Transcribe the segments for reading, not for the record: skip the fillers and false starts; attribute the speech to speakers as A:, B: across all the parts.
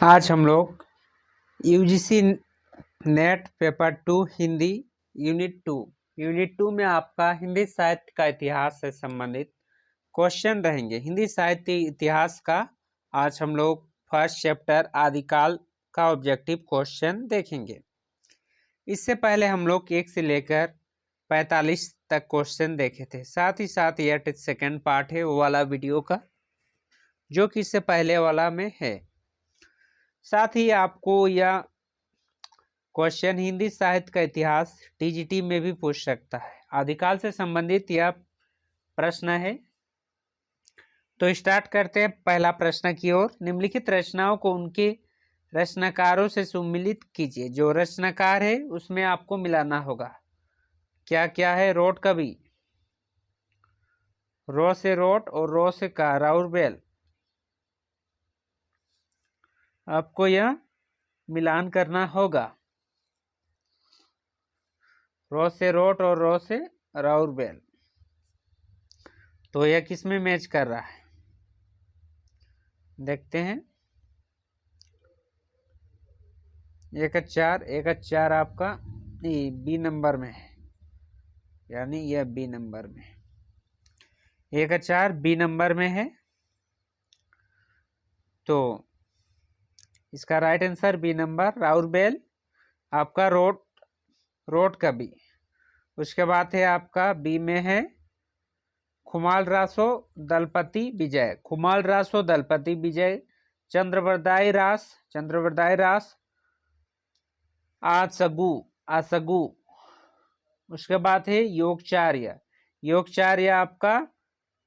A: आज हम लोग UGC NET paper 2 Hindi unit two में आपका हिंदी साहित्य का इतिहास से संबंधित क्वेश्चन रहेंगे। हिंदी साहित्य इतिहास का आज हम लोग फर्स्ट चैप्टर आदिकाल का ऑब्जेक्टिव क्वेश्चन देखेंगे। इससे पहले हम लोग 1 से लेकर 45 तक क्वेश्चन देखे थे। साथ ही साथ यह सेकेंड पार्ट है वो वाला वीडियो का, जो कि इससे पहले वाला में है। साथ ही आपको यह क्वेश्चन हिंदी साहित्य का इतिहास टीजीटी में भी पूछ सकता है। आदिकाल से संबंधित यह प्रश्न है। तो स्टार्ट करते हैं पहला प्रश्न की ओर। निम्नलिखित रचनाओं को उनके रचनाकारों से सम्मिलित कीजिए। जो रचनाकार है उसमें आपको मिलाना होगा। क्या क्या है? रोट कवि, रो से रोट और रो से का राउरबेल। आपको यह मिलान करना होगा। रो से रोट और रो से राउरबेल। तो यह किस में मैच कर रहा है देखते हैं। 1-4 आपका बी नंबर में है, यानी यह बी नंबर में है। 1-4 बी नंबर में है। तो इसका राइट आंसर बी नंबर राउरबेल आपका रोट का बी। उसके बाद है आपका बी में है खुमाल रासो दलपति विजय। खुमाल रासो दलपति विजय। चंद्रवरदाई रास आसगु। उसके बाद है योगचार्य आपका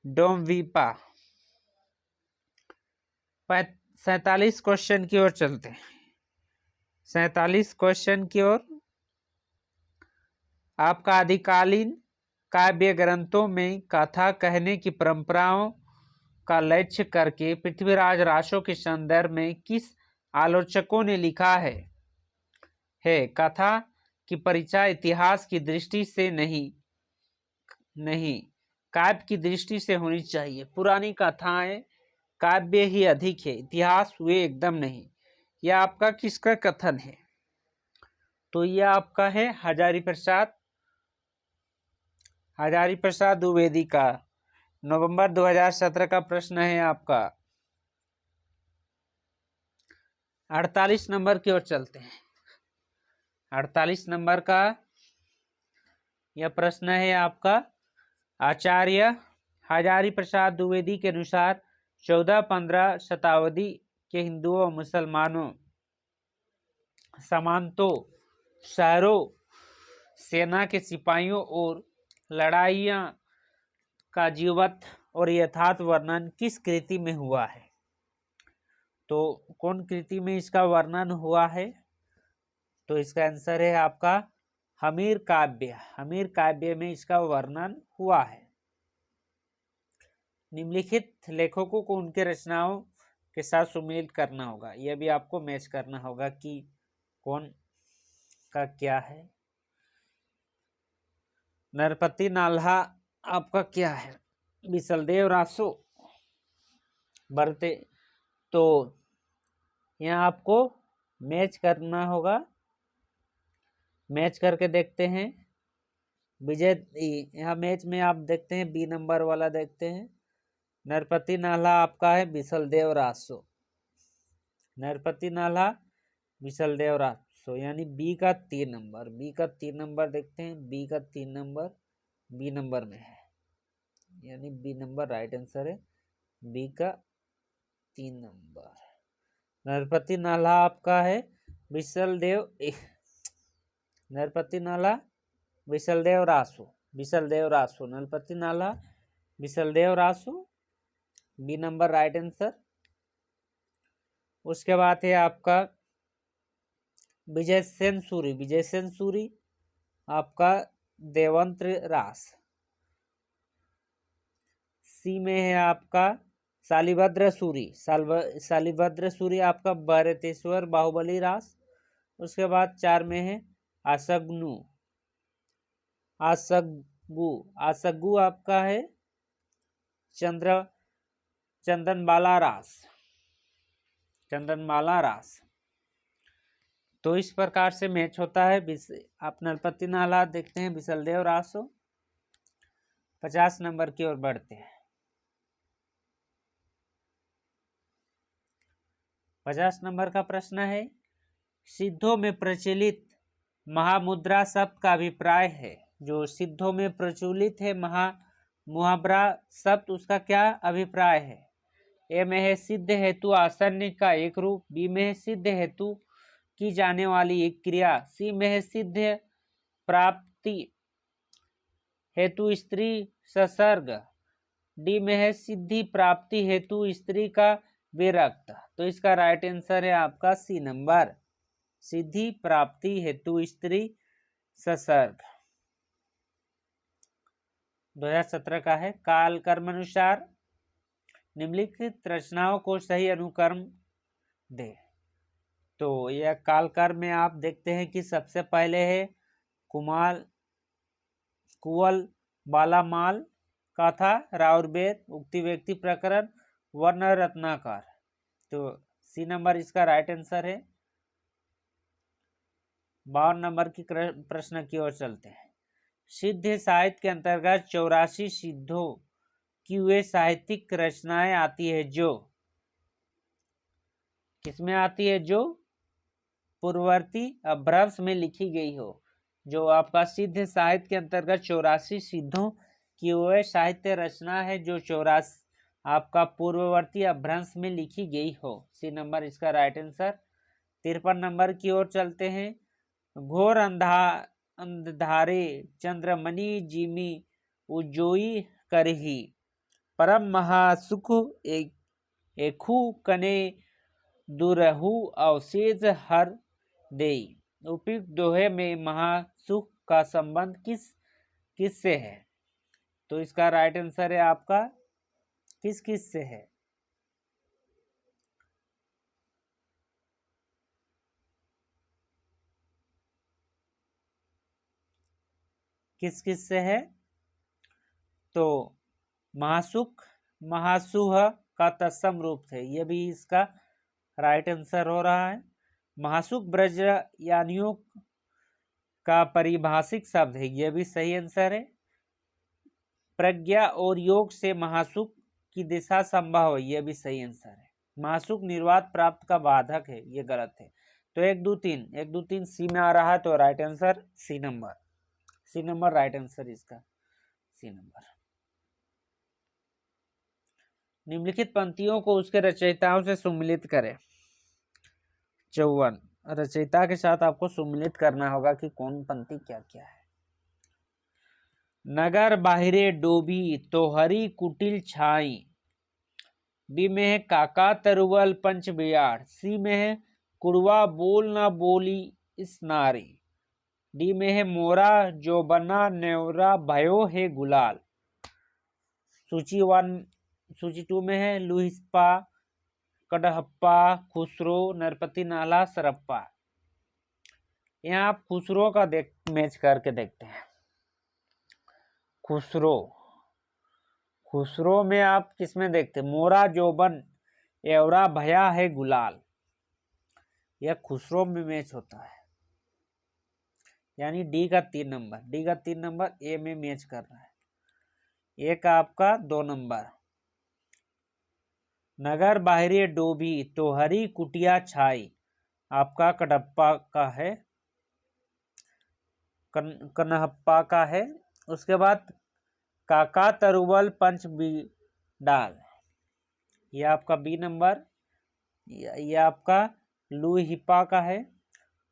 A: डोमवीपा। 47 क्वेश्चन की ओर चलते हैं। 47 क्वेश्चन की ओर। आपका आदिकालीन काव्य ग्रंथों में कथा कहने की परंपराओं का लक्ष्य करके पृथ्वीराज रासो के संदर्भ में किस आलोचकों ने लिखा है? कथा की परिचय इतिहास की दृष्टि से नहीं काव्य की दृष्टि से होनी चाहिए। पुरानी कथाएं काव्य ही अधिक है, इतिहास हुए एकदम नहीं। यह आपका किसका कथन है? तो यह आपका है हजारी प्रसाद द्विवेदी का। नवंबर 2017 का प्रश्न है आपका। 48 नंबर की ओर चलते हैं। 48 नंबर का यह प्रश्न है आपका। आचार्य हजारी प्रसाद द्विवेदी के अनुसार 14-15 शताब्दी के हिंदुओं और मुसलमानों सामंतों, शहरों, सेना के सिपाहियों और लड़ाइयाँ का जीवंत और यथार्थ वर्णन किस कृति में हुआ है? तो कौन कृति में इसका वर्णन हुआ है? तो इसका आंसर है आपका हमीर काव्य में इसका वर्णन हुआ है। निम्नलिखित लेखकों को उनके रचनाओं के साथ सम्मिलित करना होगा। यह भी आपको मैच करना होगा कि कौन का क्या है। नरपति नाल्हा आपका क्या है? बिसलदेव रासो बरते। तो यहाँ आपको मैच करना होगा। मैच करके देखते हैं। विजय यहाँ मैच में आप देखते हैं बी नंबर वाला देखते हैं। नरपति नाल्हा आपका है बिसलदेव रासो। नरपति नाल्हा बिसलदेव रासो, यानी बी का 3 नंबर देखते हैं। बी का 3 नंबर बी नंबर में है, यानी बी नंबर राइट आंसर है। बी का 3 नंबर। नरपति नाल्हा आपका है Narpati Nalha Bisaldev Raso. Narpati Nalha Bisaldev Raso B number right answer. उसके बाद है आपका विजय सेन सूरी आपका देवंत्र रास। सी में है आपका शालिभद्र सूरी आपका भरतेश्वर बाहुबली रास। उसके बाद 4 में है आसगु आपका है चंदनबाला रास। चंदनमाला रास। तो इस प्रकार से मैच होता है। आप नरपति नाला देखते हैं, बिसलदेव रासो। 50 नंबर की ओर बढ़ते हैं। 50 नंबर का प्रश्न है, सिद्धों में प्रचलित महामुद्रा शब्द का अभिप्राय है। जो सिद्धों में प्रचलित है मुहावरा शब्द, उसका क्या अभिप्राय है? ए में है सिद्ध हेतु आसन्न का एक रूप, बी में है सिद्ध हेतु की जाने वाली एक क्रिया, सी में है सिद्ध प्राप्ति हेतु स्त्री ससर्ग, डी में है सिद्धि प्राप्ति हेतु स्त्री का विरक्त। तो इसका राइट आंसर है आपका सी नंबर, सिद्धि प्राप्ति हेतु स्त्री ससर्ग। 2017 का है, काल कर्म अनुसार निम्नलिखित रचनाओं को सही अनुक्रम दे। तो यह काल कर्म में आप देखते हैं कि सबसे पहले है कुवल बालामाल का था, राउरवेद, उक्ति व्यक्ति प्रकरण, वर्ण रत्नाकर। तो सी नंबर इसका राइट आंसर है। 52 नंबर की प्रश्न की ओर चलते हैं। सिद्ध साहित्य के अंतर्गत 84 सिद्धों की वे साहित्यिक रचनाएं आती है जो किसमें आती है? जो पूर्ववर्ती अभ्रंश में लिखी गई हो। जो आपका सिद्ध साहित्य के अंतर्गत 84 सिद्धों की वह साहित्य रचना है जो 84 आपका पूर्ववर्ती अभ्रंश में लिखी गई हो। सी नंबर इसका राइट आंसर। 53 नंबर की ओर चलते हैं। घोर अंधारे चंद्रमणि जिमी उजोई करही, परम महासुख एकु कने दुरहु अवशेष हर देई। उपयुक्त दोहे में महासुख का संबंध किस से है? तो इसका राइट आंसर है आपका किस से है? किस से है? तो महासुख महासुह का तत्सम रूप थे, यह भी इसका राइट आंसर हो रहा है। महासुख ब्रजयानियों का परिभाषिक शब्द है, यह भी सही आंसर है। प्रज्ञा और योग से महासुख की दिशा संभव है, यह भी सही आंसर है। महासुख निर्वात प्राप्त का बाधक है, यह गलत है। तो 1 2 3 सी में आ रहा है, तो right answer C number right answer इसका सी नंबर। निम्नलिखित पंक्तियों को उसके रचयिताओं से सुमिलित करें। 54 रचयिता के साथ आपको सुमिलित करना होगा कि कौन पंक्ति क्या क्या है। नगर बाहिरे डोबी तोहरी कुटिल छाई, बी में है काका तरुवल पंच बियाड़, सी में है कुड़वा बोल न बोली इस नारी, डी में है मोरा जो बना नेवरा भयो है गुलाल। सूची 2 में है लुहिस्पा, कडहप्पा, खुसरो, नरपति नाला, सरप्पा। यहाँ आप खुसरो का मैच करके देखते हैं। खुसरो में आप किसमें देखते हैं? मोरा जोबन एवरा भया है गुलाल, यह खुसरो में मैच होता है। यानी डी का 3 नंबर ए में मैच कर रहा है। ए का आपका 2 नंबर। नगर बाहरी डोबी तो हरी कुटिया छाई, आपका कडप्पा का है, कन्हप्पा का है। उसके बाद काका तरुवल पंच डाल, यह आपका बी नंबर। यह आपका लुहिपा का है।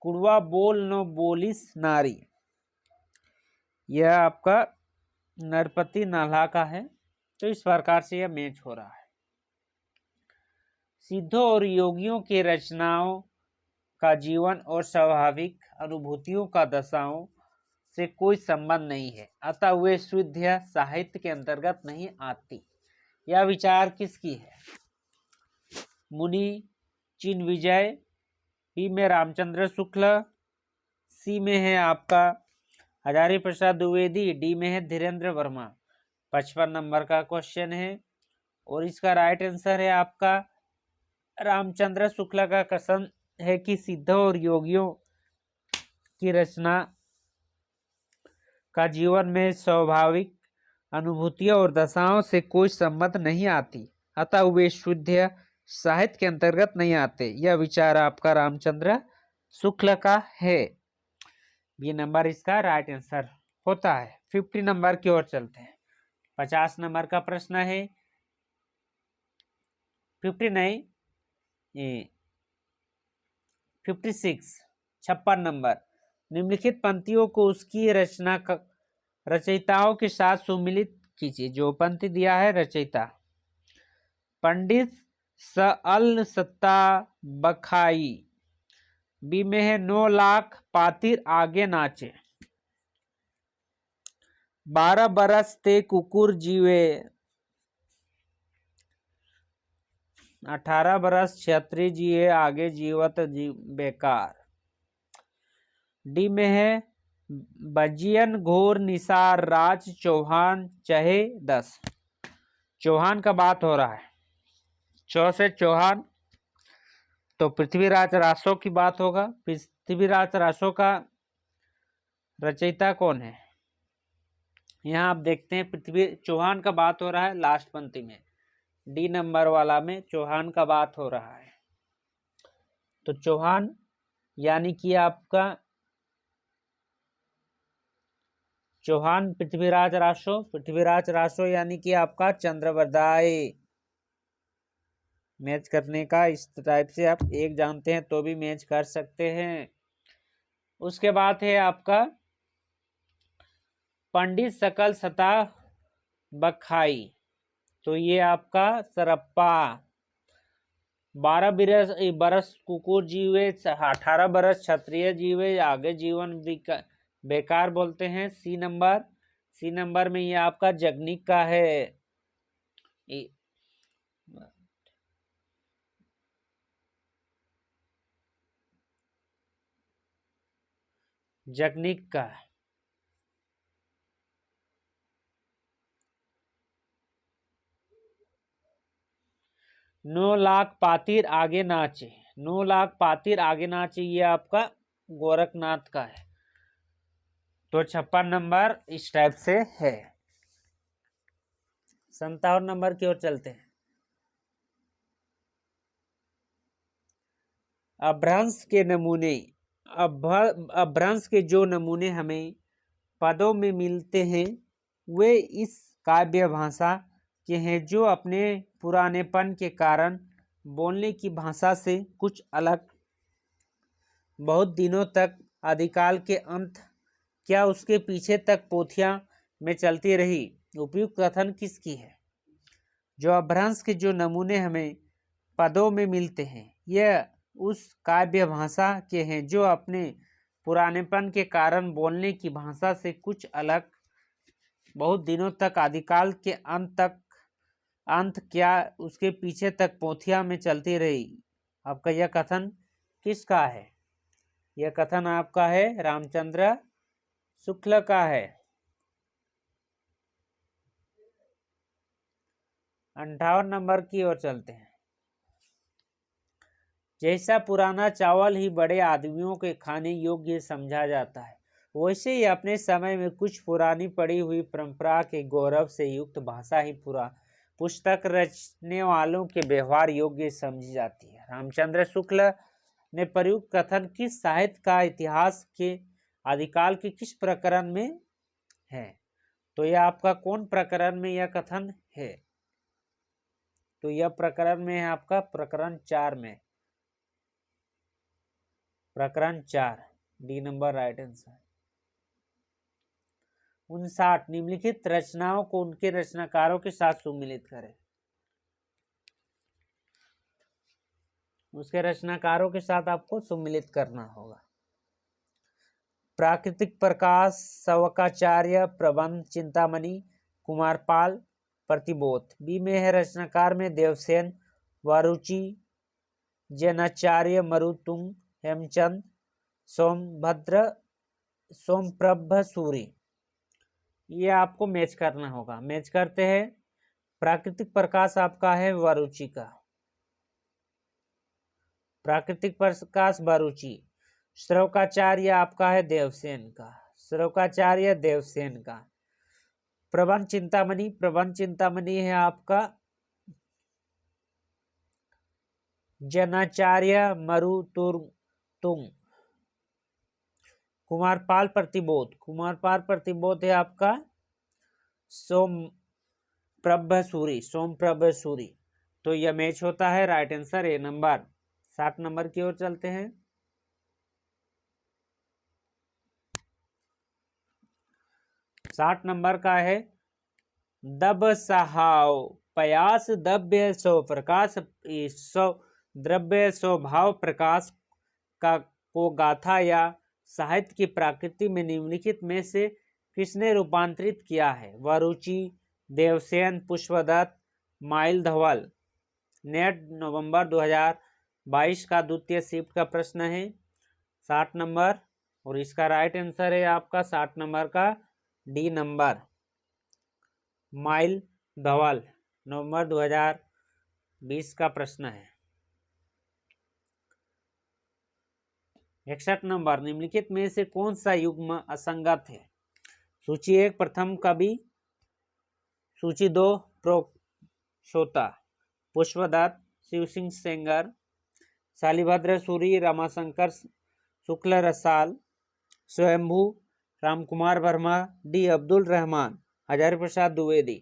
A: कुड़वा बोल नो बोलिस नारी, यह आपका नरपति नाला का है। तो इस प्रकार से यह मैच हो रहा है। सिद्धों और योगियों के रचनाओं का जीवन और स्वाभाविक अनुभूतियों का दशाओं से कोई संबंध नहीं है, अतः वे शुद्ध साहित्य के अंतर्गत नहीं आती। यह विचार किसकी है? मुनि चिन्विजय, बी में रामचंद्र शुक्ल, सी में है आपका हजारी प्रसाद द्विवेदी, डी में है धीरेन्द्र वर्मा। 55 नंबर का क्वेश्चन है और इसका राइट आंसर है आपका रामचंद्र शुक्ल का कथन है कि सिद्धों और योगियों की रचना का जीवन में स्वाभाविक अनुभूतियों और दशाओं से कोई संबंध नहीं आती, अतः वे शुद्ध साहित्य के अंतर्गत नहीं आते। यह विचार आपका रामचंद्र शुक्ल का है। बी नंबर इसका राइट आंसर होता है। 50 नंबर की ओर चलते हैं। 50 नंबर का प्रश्न है, 50 नहीं 56, 56 नंबर। निम्नलिखित पंक्तियों को उसकी रचयिताओं के साथ सुमिलित कीजिए। जो पंक्ति दिया है रचयिता, पंडित सअल सत्ता बखाई। बी में है 9 लाख पातिर आगे नाचे। 12 बरस ते कुकुर जीवे। 18 बरस क्षत्रिय जिए आगे जीवत बेकार। डी में है बजियन घोर निसार राज चौहान चहे 10। चौहान का बात हो रहा है। चौ से चौहान तो पृथ्वीराज रासो की बात होगा। पृथ्वीराज रासो का रचयिता कौन है? यहाँ आप देखते हैं पृथ्वी चौहान का बात हो रहा है लास्ट पंक्ति में। डी नंबर वाला में चौहान का बात हो रहा है। तो चौहान यानी कि आपका चौहान पृथ्वीराज रासो। पृथ्वीराज रासो यानी कि आपका चंद्रवरदाई। मैच करने का इस टाइप से आप एक जानते हैं तो भी मैच कर सकते हैं। उसके बाद है आपका पंडित सकल सता बखाई। तो ये आपका सरप्पा। 12 बरस कुकुर जीवे 18 बरस क्षत्रिय जीवे आगे जीवन बेकार बोलते हैं। सी नंबर में ये आपका जगनिक का है। जगनिक का 9 लाख पातिर आगे नाचे। 9 लाख पातिर आगे नाचे ये आपका गोरखनाथ का है। तो 56 नंबर इस टाइप से है। 57 नंबर की ओर चलते हैं। अभ्रंश के नमूने। अभ्रंश के जो नमूने हमें पदों में मिलते हैं वे इस काव्य भाषा के हैं जो अपने पुरानेपन के कारण बोलने की भाषा से कुछ अलग, बहुत दिनों तक, आदिकाल के अंत क्या उसके पीछे तक पोथियां में चलती रही। उपयुक्त कथन किसकी है? जो अभ्रंश के जो नमूने हमें पदों में मिलते हैं यह उस काव्य भाषा के हैं जो अपने पुरानेपन के कारण बोलने की भाषा से कुछ अलग, बहुत दिनों तक, आदिकाल के अंत क्या उसके पीछे तक पोथियां में चलती रही। आपका यह कथन किसका है? यह कथन आपका है रामचंद्र शुक्ल का है। 58 नंबर की ओर चलते हैं। जैसा पुराना चावल ही बड़े आदमियों के खाने योग्य समझा जाता है, वैसे ही अपने समय में कुछ पुरानी पड़ी हुई परंपरा के गौरव से युक्त भाषा ही पुस्तक रचने वालों के व्यवहार योग्य समझी जाती है। रामचंद्र शुक्ल ने प्रयुक्त कथन किस साहित्य का इतिहास के आदिकाल के किस प्रकरण में है? तो यह आपका कौन प्रकरण में यह कथन है? तो यह प्रकरण में है आपका प्रकरण 4 में। प्रकरण 4 डी नंबर राइट आंसर। 59 निम्नलिखित रचनाओं को उनके रचनाकारों के साथ सुमिलित करें। उसके रचनाकारों के साथ आपको सुमिलित करना होगा। प्राकृतिक प्रकाश सवकाचार्य प्रबंध चिंतामणि कुमारपाल प्रतिबोध। बी में है रचनाकार में देवसेन वारुचि जैनाचार्य मरुतुंग हेमचंद सोमप्रभ सूरी। ये आपको मैच करना होगा। मैच करते हैं। प्राकृतिक प्रकाश आपका है वारुचि का। प्राकृतिक प्रकाश बरुचि। श्रवकाचार्य आपका है देवसेन का, श्रवकाचार्य देवसेन का। प्रबंध चिंतामणि, प्रबंध चिंतामणि है आपका जनाचार्य मरुतुंग। कुमारपाल प्रतिबोध, कुमारपाल प्रतिबोध है आपका सोमप्रभ सूरी, सोमप्रभ सूरी। तो यह मैच होता है, right answer A number. 7 number की ओर चलते हैं। 60 नंबर का है दब सहाव पयास द्रव्य सो प्रकाश सो द्रव्य स्वभाव प्रकाश का को गाथा या साहित्य की प्रकृति में निम्नलिखित में से किसने रूपांतरित किया है? वरुचि, देवसेन, पुष्पदत्त, माइल धवल। नेट नवंबर 2022 का द्वितीय शिफ्ट का प्रश्न है 60 नंबर, और इसका राइट आंसर है आपका 60 नंबर का डी नंबर, माइल धवल। नवंबर 2020 का प्रश्न है। 61 नंबर, निम्नलिखित में से कौन सा युग्म असंगत है? सूची 1 प्रथम कवि, सूची 2 प्रोक्सोता, पुष्पदत्त, शिवसिंह सेंगर, शालिभद्र सूरी, रमाशंकर शुक्ल रसाल, स्वयंभू, रामकुमार वर्मा, डी अब्दुल रहमान, हजारी प्रसाद द्विवेदी।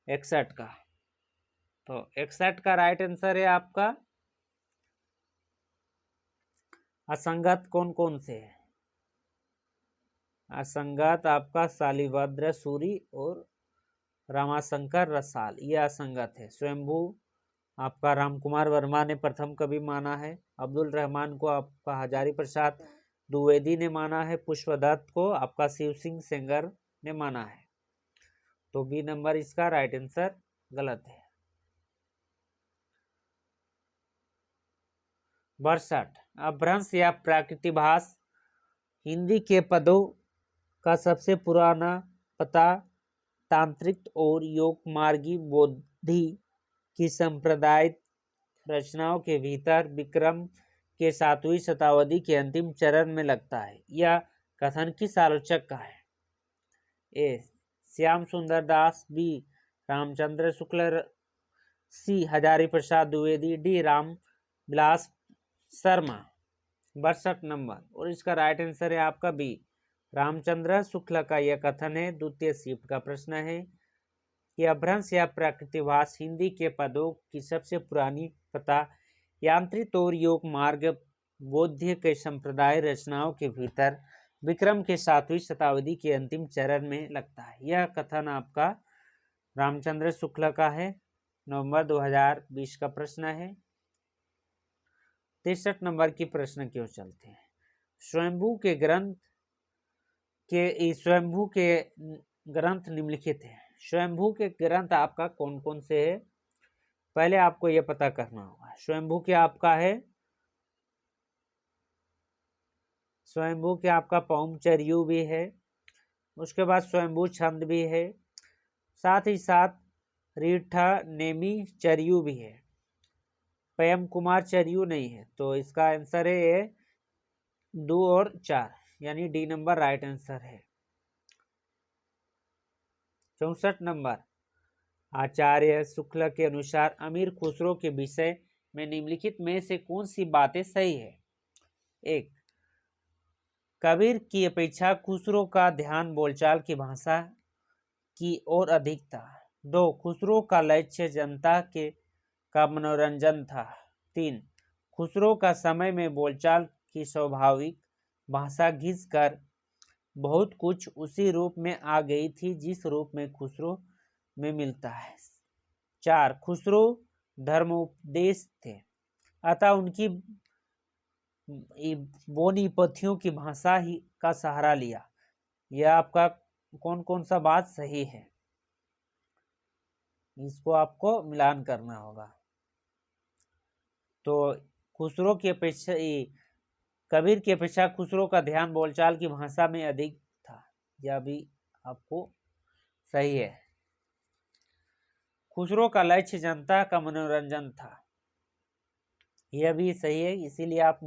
A: 61 का, तो 61 का राइट आंसर है आपका असंगत कौन कौन से है? असंगत आपका शालिभद्र सूरी और रामाशंकर रसाल, ये असंगत है। स्वयंभू आपका रामकुमार वर्मा ने प्रथम कवि माना है, अब्दुल रहमान को आपका हजारी प्रसाद द्विवेदी ने माना है, पुष्पदत्त को आपका शिव सिंह सेंगर ने माना है। तो बी नंबर इसका राइट आंसर गलत है। 62 अपभ्रंश या प्राकृतिभास हिंदी के पदों का सबसे पुराना पता तांत्रिक और योगमार्गी बौद्धि की संप्रदायिक रचनाओं के भीतर विक्रम के 7वीं शताब्दी के अंतिम चरण में लगता है। यह कथन किस आलोचक का है? ए श्याम सुंदर दास, बी रामचंद्र शुक्ल, सी हजारी प्रसाद द्विवेदी, डी राम विलास शर्मा। 62 नंबर, और इसका राइट आंसर है आपका बी रामचंद्र शुक्ल का यह कथन है। द्वितीय शिफ्ट का प्रश्न है कि अपभ्रंश या प्राकृतिभास हिंदी के पदों की सबसे पुरानी पता यांत्रिक और योग मार्ग बौद्ध के संप्रदाय रचनाओं के भीतर विक्रम के 7वीं शताब्दी के अंतिम चरण में लगता है। यह कथन आपका रामचंद्र शुक्ल का है। नवंबर 2020 का प्रश्न है। 63 नंबर की प्रश्न की ओर चलते हैं। स्वयंभू के ग्रंथ निम्नलिखित है। स्वयंभू के ग्रंथ आपका कौन कौन से है? पहले आपको यह पता करना होगा। स्वयंभू के आपका पौमचर्यु भी है, उसके बाद स्वयंभू छंद भी है, साथ ही साथ रीठा नेमी चर्यु भी है, पयम कुमार चर्यु नहीं है। तो इसका आंसर है 2 और 4, यानी डी नंबर राइट आंसर है। 64 नंबर, आचार्य शुक्ल के अनुसार अमीर खुसरो के विषय में निम्नलिखित में से कौन सी बातें सही है? 1 कबीर की अपेक्षा खुसरो का ध्यान बोलचाल की भाषा की ओर अधिक था। 2 खुसरो का लक्ष्य जनता का मनोरंजन था। 3 खुसरो का समय में बोलचाल की स्वाभाविक भाषा घिस कर बहुत कुछ उसी रूप में आ गई थी जिस रूप में खुसरो में मिलता है। 4 खुसरो धर्मोपदेश थे, अतः उनकी बोनी पथियों की भाषा ही का सहारा लिया। यह आपका कौन कौन सा बात सही है? इसको आपको मिलान करना होगा। तो खुसरो की अपेक्षा कबीर की अपेक्षा खुसरो का ध्यान बोलचाल की भाषा में अधिक था, यह भी आपको सही है। खुसरो का लक्ष्य जनता का मनोरंजन था। यह भी सही है, इसीलिए आप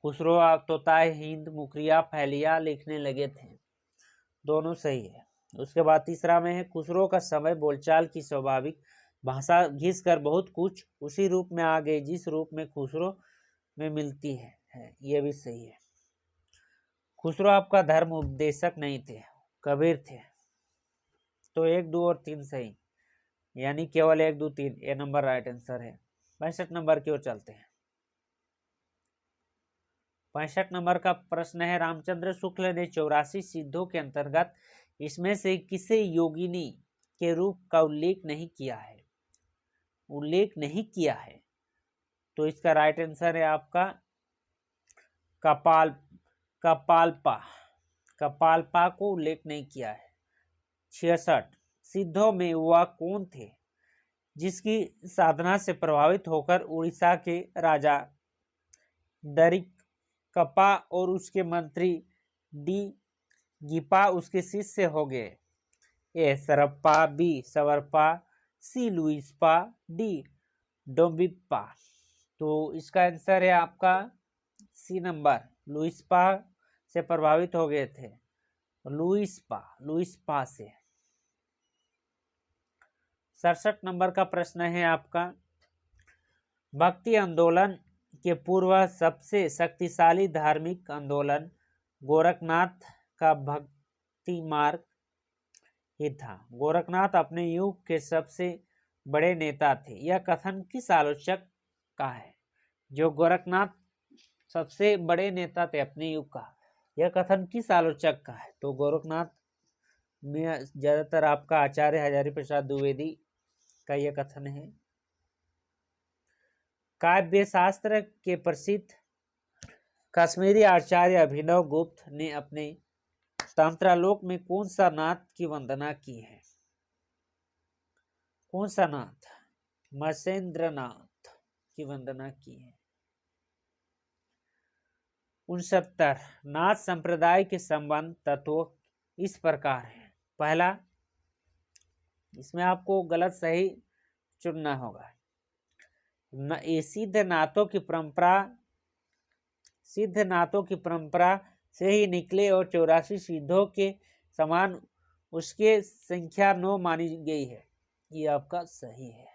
A: खुसरो तोताए हिंद मुकरिया फैलिया लिखने लगे थे। दोनों सही है। उसके बाद तीसरा में है खुसरो का समय बोलचाल की स्वाभाविक भाषा घिस कर बहुत कुछ उसी रूप में आ गई जिस रूप में खुसरो में मिलती है। यह भी सही है। खुसरो आपका धर्म उपदेशक नहीं थे, कबीर थे। तो 1, 2 और 3 सही, यानी केवल 1, 2, 3 ये नंबर राइट आंसर है। 65 नंबर की ओर चलते हैं। 65 नंबर का प्रश्न है, रामचंद्र शुक्ल ने 84 सिद्धों के अंतर्गत इसमें से किसे योगिनी के रूप का उल्लेख नहीं किया है? तो इसका राइट आंसर है आपका कपालपा को उल्लेख नहीं किया है। 66 सिद्धों में वह कौन थे जिसकी साधना से प्रभावित होकर उड़ीसा के राजा दरिकप्पा और उसके मंत्री डी गिपा उसके शिष्य हो गए? ए सरप्पा, बी सवरपा, सी लुइसपा, डी डोम्बिप्पा। तो इसका आंसर है आपका सी नंबर, लुइसपा से प्रभावित हो गए थे। लुइसपा से। 67 नंबर का प्रश्न है आपका, भक्ति आंदोलन के पूर्व सबसे शक्तिशाली धार्मिक आंदोलन गोरखनाथ का भक्ति मार्ग ही था। गोरखनाथ अपने युग के सबसे बड़े नेता थे। यह कथन किस आलोचक का है? जो गोरखनाथ सबसे बड़े नेता थे अपने युग का, यह कथन किस आलोचक का है? तो गोरखनाथ में ज्यादातर आपका आचार्य हजारी प्रसाद द्विवेदी का यह कथन है। काव्य शास्त्र के प्रसिद्ध कश्मीरी आचार्य अभिनव गुप्त ने अपने तंत्रालोक में कौन सा नाथ की वंदना की है? कौन सा नाथ? मत्स्येंद्रनाथ की वंदना की है। 69 नाथ संप्रदाय के संबंध तत्व इस प्रकार है। पहला, इसमें आपको गलत सही चुनना होगा। सिद्ध नाथों की परंपरा से ही निकले और 84 सिद्धों के समान उसके संख्या 9 मानी गई है। ये आपका सही है।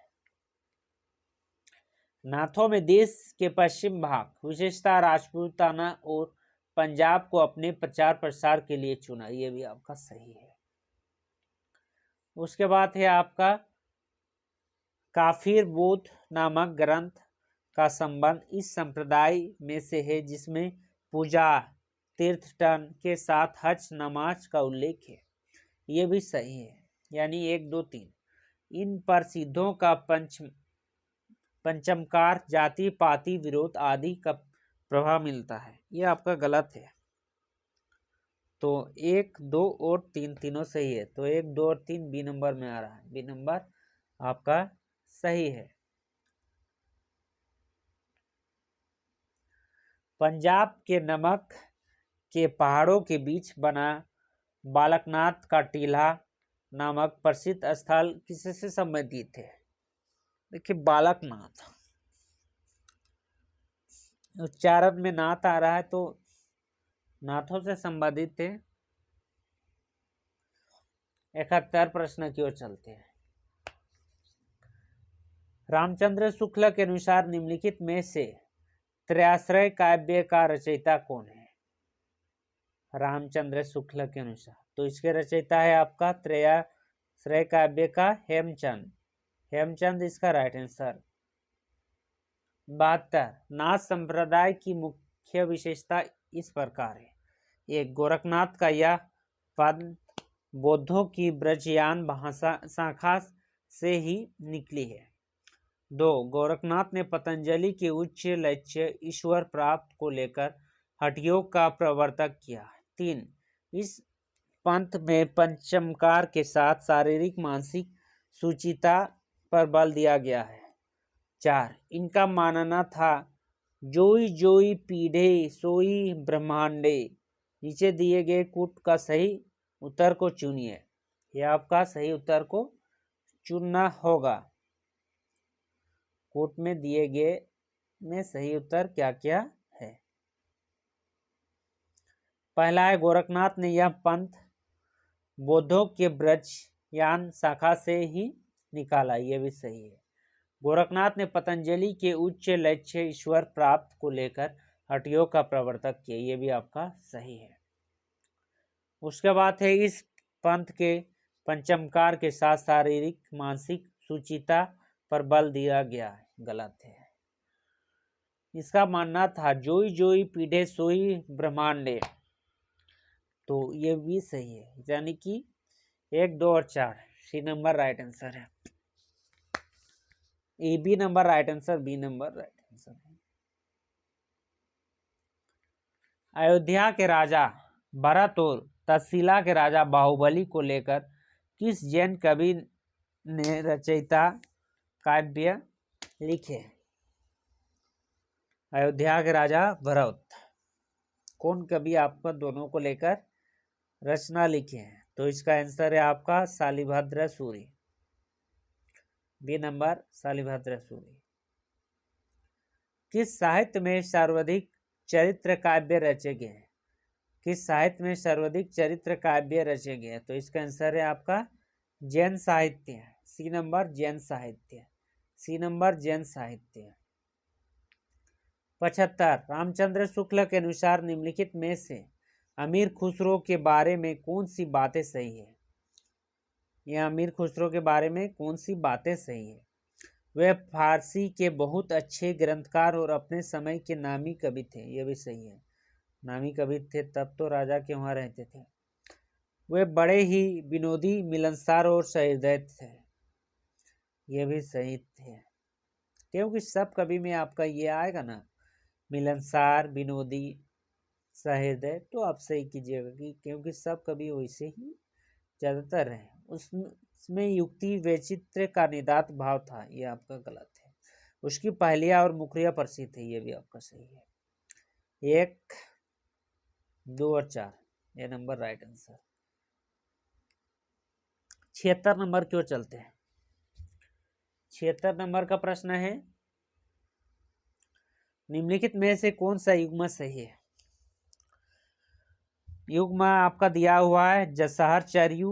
A: नाथों में देश के पश्चिम भाग विशेषतः राजपूताना और पंजाब को अपने प्रचार प्रसार के लिए चुना। ये भी आपका सही है। उसके बाद है आपका काफिर बोध नामक ग्रंथ का संबंध इस संप्रदाय में से है जिसमें पूजा तीर्थटन के साथ हज नमाज का उल्लेख है। ये भी सही है, यानी 1, 2, 3। इन पर सिद्धों का पंचमकार जाति पाति विरोध आदि का प्रभाव मिलता है। ये आपका गलत है। तो 1, 2 और 3 तीनों सही है। तो 1, 2 और 3 बी नंबर में आ रहा है। बी नंबर आपका सही है। पंजाब के नमक के पहाड़ों के बीच बना बालकनाथ का टीला नामक प्रसिद्ध स्थल किससे संबंधित है? देखिए, बालकनाथ उच्चारण में नाथ आ रहा है तो नाथों से संबंधित है। 71 प्रश्न की ओर चलते हैं। रामचंद्र शुक्ल के अनुसार निम्नलिखित में से त्रयाश्रय काव्य का रचयिता कौन है? रामचंद्र शुक्ल के अनुसार तो इसके रचयिता है आपका त्रयाश्रय काव्य का हेमचंद इसका राइट आंसर। 72 नाथ संप्रदाय की मुख्य विशेषता इस प्रकार है। 1 गोरखनाथ का यह पद बौद्धों की ब्रजयान भाषा शाखा से ही निकली है। 2 गोरखनाथ ने पतंजलि के उच्च लक्ष्य ईश्वर प्राप्त को लेकर हठयोग का प्रवर्तक किया। 3 इस पंथ में पंचमकार के साथ शारीरिक मानसिक सुचिता पर बल दिया गया है। 4 इनका मानना था जोई जोई पीढ़े सोई ब्रह्मांडे। नीचे दिए गए कूट का सही उत्तर को चुनिए। यह आपका सही उत्तर को चुनना होगा। कोट में दिए गए में सही उत्तर क्या क्या है? पहला है गोरखनाथ ने यह पंथ बौद्धों के ब्रज यान शाखा से ही निकाला, यह भी सही है। गोरखनाथ ने पतंजलि के उच्च लक्ष्य ईश्वर प्राप्त को लेकर हठयोग का प्रवर्तक किया, यह भी आपका सही है। उसके बाद है इस पंथ के पंचमकार के साथ शारीरिक मानसिक सुचिता पर बल दिया गया है, गलत है। इसका मानना था जोई जोई पीढ़े सोई ब्रह्मांडे, तो ये भी सही है, यानी कि 1, 2 और 4 सी नंबर राइट आंसर है। A B number right answer, B number right answer है। अयोध्या के राजा भरत और तक्षशिला के राजा बाहुबली को लेकर किस जैन कवि ने रचयिता काव्य लिखे? अयोध्या के राजा भरत, कौन कवि आपका दोनों को लेकर रचना लिखे हैं? तो इसका आंसर है आपका शालिभद्र सूरी, बी नंबर शालिभद्र सूरी। किस साहित्य में सर्वाधिक चरित्र काव्य रचे गए हैं? किस साहित्य में सर्वाधिक चरित्र काव्य रचे गए हैं? तो इसका आंसर है आपका जैन साहित्य, सी नंबर जैन साहित्य, सी नंबर जैन साहित्य। 75 रामचंद्र शुक्ल के अनुसार निम्नलिखित में से अमीर खुसरो के बारे में कौन सी बातें सही है? यह अमीर खुसरो के बारे में कौन सी बातें सही है? वे फारसी के बहुत अच्छे ग्रंथकार और अपने समय के नामी कवि थे, यह भी सही है, नामी कवि थे, तब तो राजा के वहाँ रहते थे। वे बड़े ही विनोदी, मिलनसार और सहृदय थे, यह भी सही थे, क्योंकि सब कवि में आपका ये आएगा ना, मिलनसार, विनोदी, सहृदय, तो आप सही कीजिएगा कि क्योंकि सब कवि वैसे ही ज्यादातर है। उसमें युक्ति वैचित्र्य का निदात भाव था, ये आपका गलत है। उसकी पहलिया और मुखरिया प्रसिद्ध है, ये भी आपका सही है। 1, 2 और 4 ये नंबर राइट आंसर। 76 नंबर क्यों चलते हैं? 76 नंबर का प्रश्न है निम्नलिखित में से कौन सा युग्म सही है? युग्म आपका दिया हुआ है जसहर चर्यु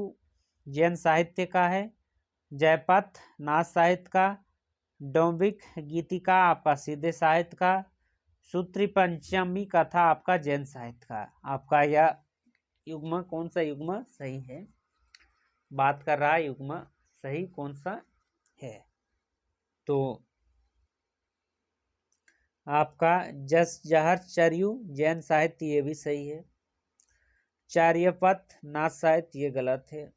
A: जैन साहित्य का है, जयपथ नाथ साहित्य का, डोम्बिक गीतिका आपका सीधे साहित्य का, सूत्री पंचमी कथा आपका जैन साहित्य का। आपका यह युग्म कौन सा युग्म सही है? बात कर रहा है युग्म सही कौन सा है? तो आपका जस जहर चर्यु जैन साहित्य ये भी सही है। चार्यपथ नाथ साहित्य ये गलत है।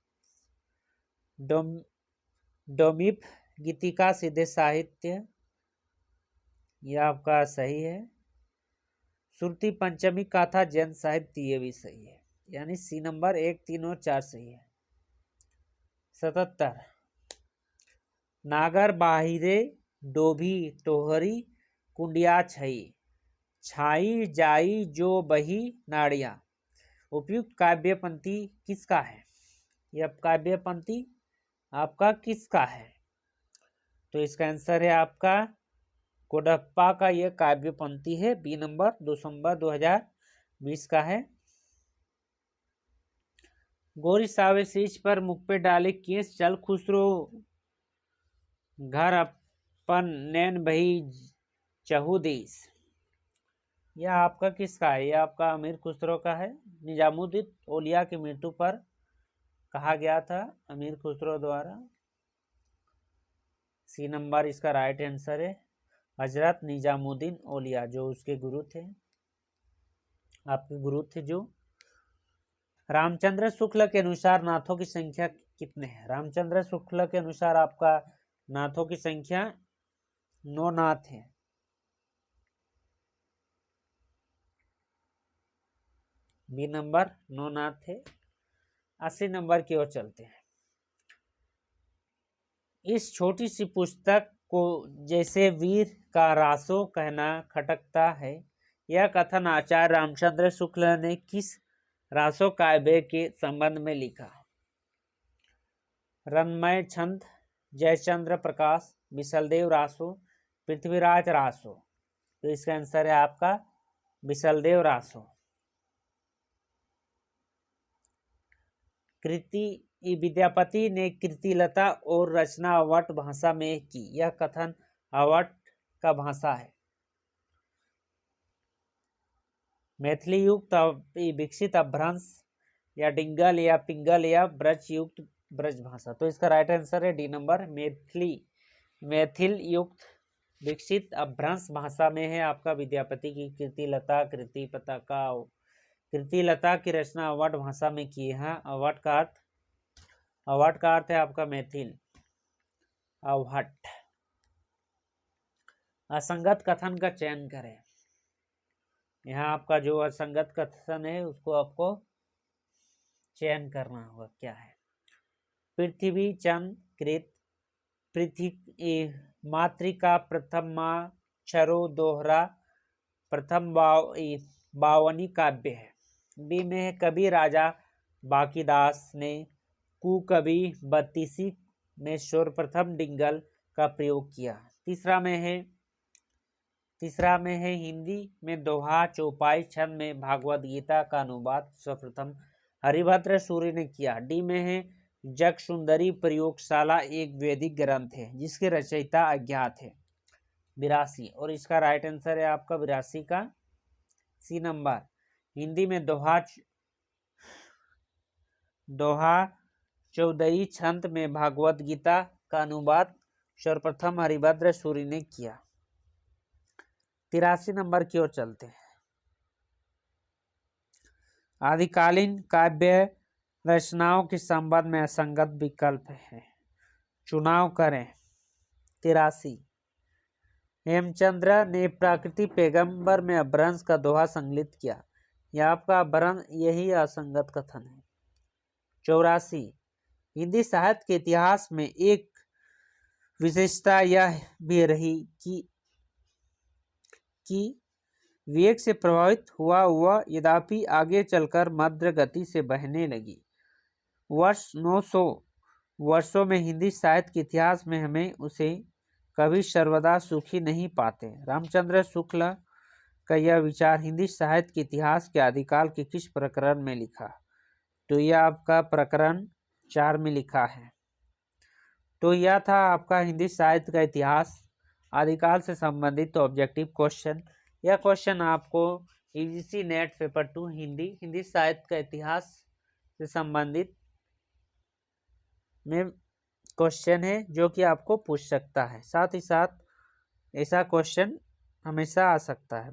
A: डोमिप गीतिका सीधे साहित्य यह आपका सही है। श्रुति पंचमी कथा जैन साहित्य ये भी सही है, यानी सी नंबर 1, 3 और 4 सही है। 77 नागर बाहिरे डोभी टोहरी कुंडिया छई छाई जाई जो बही नाड़िया, उपयुक्त काव्य पंक्ति किसका है? यह काव्य पंक्ति आपका किसका है? तो इसका आंसर है आपका कोडप्पा का यह काव्य पंक्ति है, बी नंबर, दिसंबर 2020 का है। गोरी सावे शीश पर मुख पे डाले केस चल खुसरो घर अपन नैन बही चहुदेश, यह आपका किसका है? यह आपका अमीर खुसरो का है। निजामुद्दीन औलिया की मृत्यु पर कहा गया था अमीर खुसरो द्वारा, सी नंबर इसका राइट आंसर है। हजरत निजामुद्दीन औलिया जो उसके गुरु थे, आपके गुरु थे जो। रामचंद्र शुक्ल के अनुसार नाथों की संख्या कितने हैं? रामचंद्र शुक्ल के अनुसार आपका नाथों की संख्या 9 नाथ है। बी नंबर 9 नाथ है। 80 नंबर की ओर चलते हैं। इस छोटी सी पुस्तक को जैसे वीर का रासो कहना खटकता है, यह कथन आचार्य रामचंद्र शुक्ल ने किस रासो काव्य के संबंध में लिखा? रन्मय छंद, जयचंद्र प्रकाश, विशलदेव रासो, पृथ्वीराज रासो। तो इसका आंसर है आपका बिसलदेव रासो। विद्यापति ने कृतिलता और रचना अवट भाषा में की। यह कथन अवट का भाषा है। मैथिली युक्त विकसित अपभ्रंश या डिंगल या पिंगल या ब्रज युक्त ब्रज भाषा। तो इसका राइट आंसर है डी नंबर, मैथिल युक्त विकसित अपभ्रंश भाषा में है आपका विद्यापति की कृतिलता। कृतिलता की रचना अवट भाषा में की है। अवट का अर्थ है आपका मैथिल, अवहट। असंगत कथन का चयन करें। यहाँ आपका जो असंगत कथन है उसको आपको चयन करना होगा। क्या है? पृथ्वी चंद कृत पृथ्वी मातृका प्रथम क्षरो दोहरा प्रथम बावनी काव्य है। बी में है कवि राजा बाकीदास ने कुकवि 32 में सर्वप्रथम डिंगल का प्रयोग किया। तीसरा में है हिंदी में दोहा चौपाई छंद में भागवत गीता का अनुवाद सर्वप्रथम हरिभद्र सूरि ने किया। डी में है जग सुंदरी प्रयोगशाला एक वैदिक ग्रंथ है जिसके रचयिता अज्ञात है। 82 और इसका राइट आंसर है आपका 82 का सी नंबर। हिंदी में दोहा चौदही छंद में भागवत गीता का अनुवाद सर्वप्रथम हरिभद्र सूरि ने किया। 83 नंबर की ओर चलते हैं। आदिकालीन काव्य रचनाओं के संबंध में असंगत विकल्प है, चुनाव करें। 83 हेमचंद्र ने प्राकृति पैगंबर में अपभ्रंश का दोहा संकलित किया। यह आपका अपभ्रंश यही असंगत कथन है। 84 हिंदी साहित्य के इतिहास में एक विशेषता यह भी रही कि वेग से प्रभावित हुआ वह यद्यपि आगे चलकर मध्य गति से बहने लगी। वर्ष 900 वर्षों में हिंदी साहित्य के इतिहास में हमें उसे कभी सर्वदा सुखी नहीं पाते। रामचंद्र शुक्ल का यह विचार हिंदी साहित्य के इतिहास के आदिकाल के किस प्रकरण में लिखा? तो यह आपका प्रकरण 4 में लिखा है। तो यह था आपका हिंदी साहित्य का इतिहास आदिकाल से संबंधित ऑब्जेक्टिव क्वेश्चन। यह क्वेश्चन आपको यूजीसी नेट पेपर 2 हिंदी साहित्य का इतिहास से संबंधित में क्वेश्चन है जो कि आपको पूछ सकता है। साथ ही साथ ऐसा क्वेश्चन हमेशा आ सकता है।